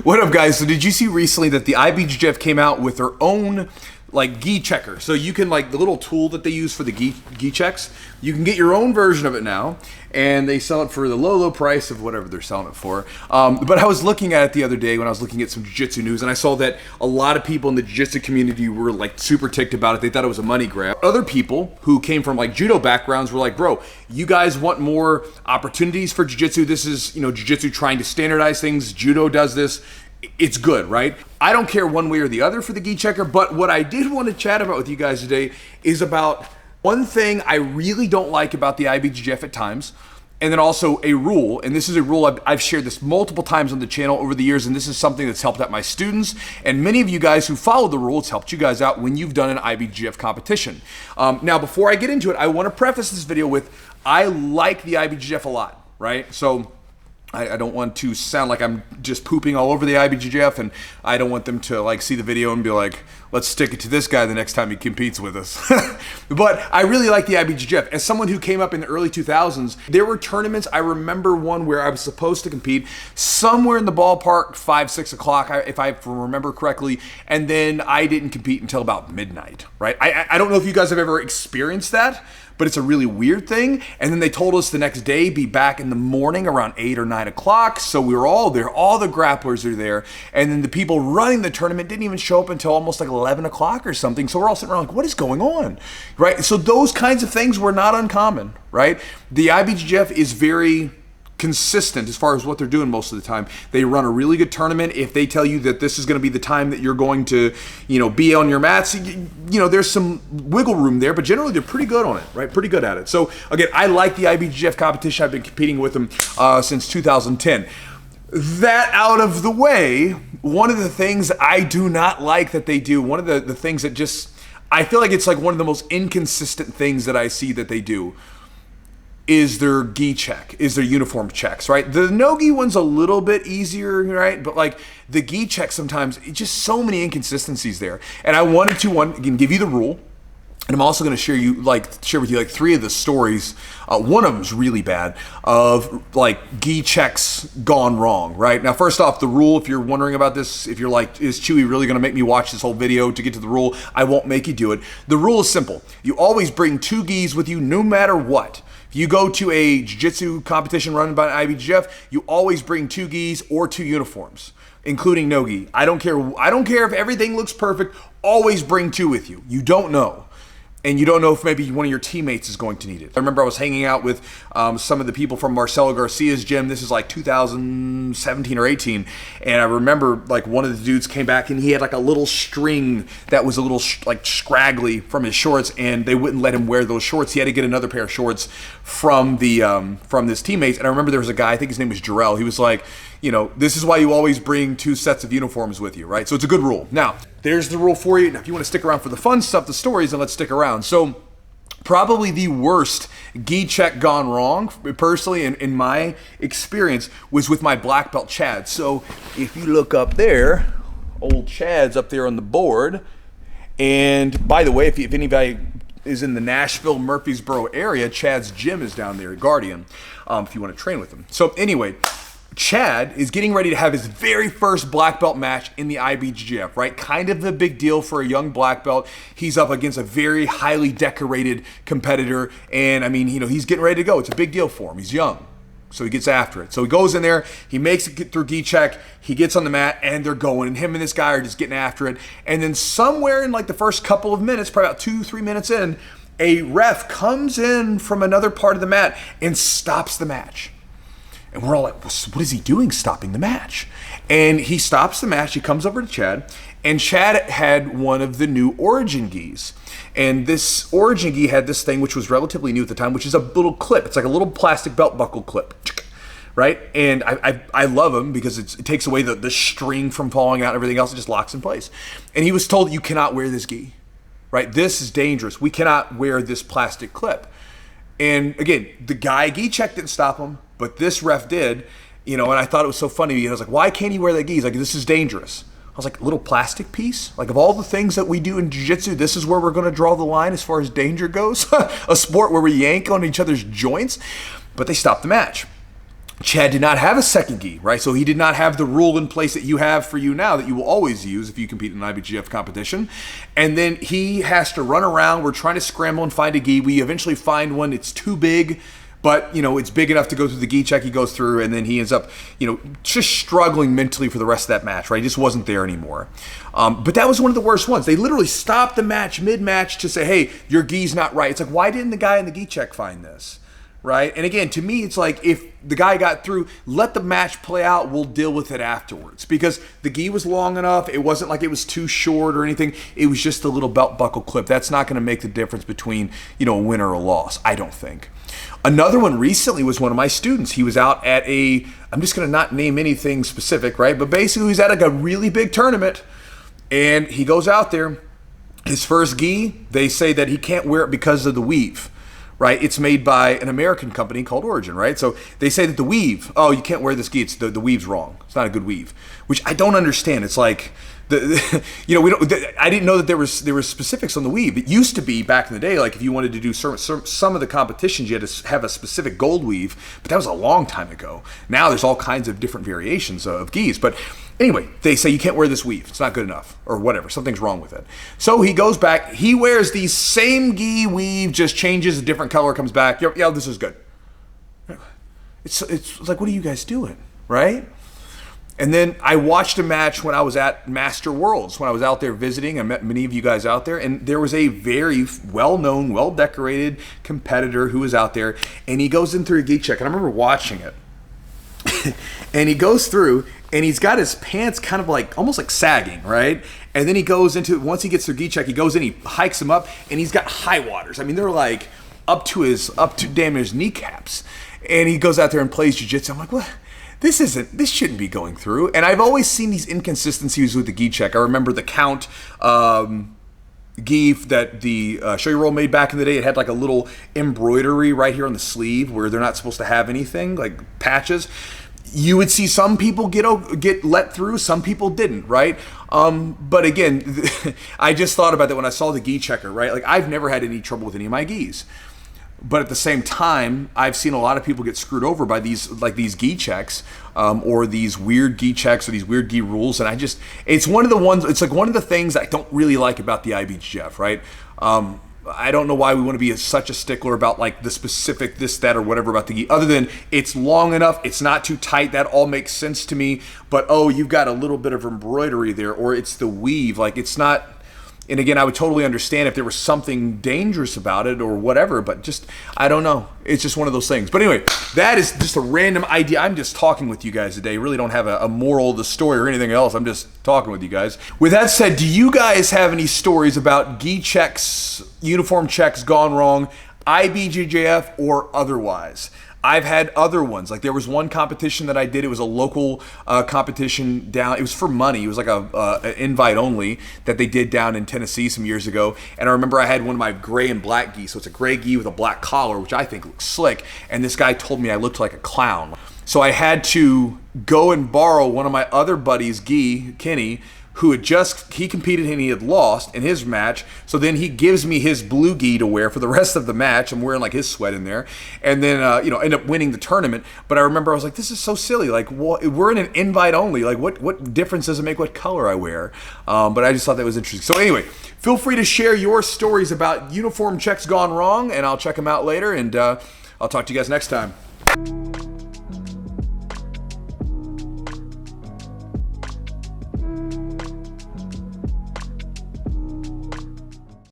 What up, guys? So did you see recently that the IBJJF came out with their own like gi checker? So you can, like, the little tool that they use for the gi checks, you can get your own version of it now, and they sell it for the low price of whatever they're selling it for. But I was looking at it the other day when I was looking at some jiu-jitsu news, and I saw that a lot of people in the jiu-jitsu community were like super ticked about it. They thought it was a money grab. Other people who came from like judo backgrounds were like, bro, you guys want more opportunities for jiu-jitsu. This is, you know, jiu-jitsu trying to standardize things. Judo does this. It's good, right? I don't care one way or the other for the gi checker, but what I did want to chat about with you guys today is about one thing I really don't like about the IBJJF at times, and then also a rule, and this is a rule I've shared this multiple times on the channel over the years, and this is something that's helped out my students, and many of you guys who follow the rule, it's helped you guys out when you've done an IBJJF competition. Now, before I get into it, I want to preface this video with, I like the IBJJF a lot, right? So I don't want to sound like I'm just pooping all over the IBJJF, and I don't want them to like see the video and be like, let's stick it to this guy the next time he competes with us. But I really like the IBJJF. As someone who came up in the early 2000s, there were tournaments. I remember one where I was supposed to compete somewhere in the ballpark, 5, 6 o'clock, if I remember correctly, and then I didn't compete until about midnight, right? I don't know if you guys have ever experienced that, but it's a really weird thing. And then they told us the next day, be back in the morning around 8 or 9 o'clock. So we were all there, all the grapplers are there. And then the people running the tournament didn't even show up until almost like 11 o'clock or something. So we're all sitting around like, what is going on, right? So those kinds of things were not uncommon, right? The IBJJF is very consistent as far as what they're doing most of the time. They run a really good tournament. If they tell you that this is going to be the time that you're going to, you know, be on your mats, you know, there's some wiggle room there, but generally they're pretty good on it, right? Pretty good at it. So again, I like the IBJJF competition. I've been competing with them since 2010. That out of the way, one of the things I do not like that they do, one of the things that just, I feel like it's like one of the most inconsistent things that I see that they do, is their gi check, is their uniform checks, right? The no-gi one's a little bit easier, right? But like the gi check sometimes, it's just so many inconsistencies there. And I wanted to, again, give you the rule, and I'm also going to share with you like 3 of the stories. One of them's really bad, of like gi checks gone wrong, right? Now, first off, the rule, if you're wondering about this, if you're like, is Chewy really going to make me watch this whole video to get to the rule? I won't make you do it. The rule is simple. You always bring 2 gis with you no matter what. If you go to a jiu-jitsu competition run by an IBJJF, you always bring 2 gis or 2 uniforms, including no gi. I don't care if everything looks perfect, always bring 2 with you. You don't know. And you don't know if maybe one of your teammates is going to need it. I remember I was hanging out with some of the people from Marcelo Garcia's gym. This is like 2017 or 18. And I remember like one of the dudes came back and he had like a little string that was a little like scraggly from his shorts, and they wouldn't let him wear those shorts. He had to get another pair of shorts from his teammates. And I remember there was a guy, I think his name was Jarrell. He was like, you know, this is why you always bring 2 sets of uniforms with you, right? So it's a good rule. Now, there's the rule for you. Now, if you want to stick around for the fun stuff, the stories, then let's stick around. So probably the worst gi check gone wrong, personally, in my experience, was with my black belt Chad. So if you look up there, old Chad's up there on the board. And by the way, if anybody is in the Nashville, Murfreesboro area, Chad's gym is down there at Guardian, if you want to train with him. So anyway, Chad is getting ready to have his very first black belt match in the IBJJF, right? Kind of a big deal for a young black belt. He's up against a very highly decorated competitor, and I mean, you know, he's getting ready to go. It's a big deal for him. He's young, so he gets after it. So he goes in there, he makes it through gi check, he gets on the mat, and they're going, and him and this guy are just getting after it. And then somewhere in like the first couple of minutes, probably about 2-3 minutes in, a ref comes in from another part of the mat and stops the match. And we're all like, what is he doing stopping the match? And he stops the match, he comes over to Chad, and Chad had one of the new Origin gis. And this Origin gi had this thing which was relatively new at the time, which is a little clip. It's like a little plastic belt buckle clip, right? And I love them because it takes away the string from falling out and everything else. It just locks in place. And he was told, you cannot wear this gi, right? This is dangerous. We cannot wear this plastic clip. And again, the guy gi check didn't stop him, but this ref did, you know, and I thought it was so funny. I was like, why can't he wear that gi? He's like, this is dangerous. I was like, a little plastic piece? Like, of all the things that we do in jiu-jitsu, this is where we're going to draw the line as far as danger goes? A sport where we yank on each other's joints? But they stopped the match. Chad did not have a second gi, right? So he did not have the rule in place that you have for you now that you will always use if you compete in an IBJJF competition. And then he has to run around. We're trying to scramble and find a gi. We eventually find one. It's too big, but it's big enough to go through the gi check. He goes through, and then he ends up, just struggling mentally for the rest of that match, right? He just wasn't there anymore. But that was one of the worst ones. They literally stopped the match mid-match to say, hey, your gi's not right. It's like, why didn't the guy in the gi check find this? Right? And again, to me, it's like if the guy got through, let the match play out. We'll deal with it afterwards. Because the gi was long enough. It wasn't like it was too short or anything. It was just a little belt buckle clip. That's not going to make the difference between, a win or a loss, I don't think. Another one recently was one of my students. He was out at I'm just going to not name anything specific, right? But basically, he's at like a really big tournament. And he goes out there. His first gi, they say that he can't wear it because of the weave. Right, it's made by an American company called Origin, right? So they say that the weave, oh, you can't wear this gi. It's the weave's wrong. It's not a good weave, which I don't understand. It's like we don't. I didn't know that there was specifics on the weave. It used to be back in the day, like if you wanted to do some of the competitions, you had to have a specific gold weave, but that was a long time ago. Now there's all kinds of different variations of gis, but. Anyway, they say you can't wear this weave. It's not good enough or whatever. Something's wrong with it. So he goes back. He wears the same gi weave, just changes a different color, comes back. Yeah, this is good. It's like, what are you guys doing, right? And then I watched a match when I was at Master Worlds, when I was out there visiting. I met many of you guys out there, and there was a very well-known, well-decorated competitor who was out there, and he goes in through a gi check, and I remember watching it. And he goes through, and he's got his pants kind of like, almost like sagging, right? And then he goes into, once he gets through gi check, he goes in, he hikes him up, and he's got high waters. I mean, they're like up to damn his kneecaps. And he goes out there and plays jiu-jitsu. I'm like, what? This shouldn't be going through. And I've always seen these inconsistencies with the gi check. I remember the count gi that the Show Your Roll made back in the day. It had like a little embroidery right here on the sleeve where they're not supposed to have anything, like patches. You would see some people get let through, some people didn't, right? But again, I just thought about that when I saw the gi checker, right? Like I've never had any trouble with any of my gis. But at the same time, I've seen a lot of people get screwed over by these gi checks, or these weird gi checks or these weird gi rules. And it's one of the things I don't really like about the IBJJF, right? I don't know why we want to be such a stickler about like the specific this, that, or whatever about the gi, other than it's long enough, it's not too tight, that all makes sense to me. But oh, you've got a little bit of embroidery there, or it's the weave, like it's not. And again, I would totally understand if there was something dangerous about it or whatever, but just, I don't know. It's just one of those things. But anyway, that is just a random idea. I'm just talking with you guys today. Really don't have a moral of the story or anything else. I'm just talking with you guys. With that said, do you guys have any stories about gi checks, uniform checks gone wrong, IBJJF or otherwise? I've had other ones. Like there was one competition that I did. It was a local competition down. It was for money. It was like an invite only that they did down in Tennessee some years ago. And I remember I had one of my gray and black gi. So it's a gray gi with a black collar, which I think looks slick. And this guy told me I looked like a clown. So I had to go and borrow one of my other buddies' gi, Kenny, who he competed and he had lost in his match. So then he gives me his blue gi to wear for the rest of the match. I'm wearing like his sweat in there. And then, end up winning the tournament. But I remember I was like, this is so silly. Like, we're in an invite only. Like, what difference does it make what color I wear? But I just thought that was interesting. So anyway, feel free to share your stories about uniform checks gone wrong, and I'll check them out later. And I'll talk to you guys next time.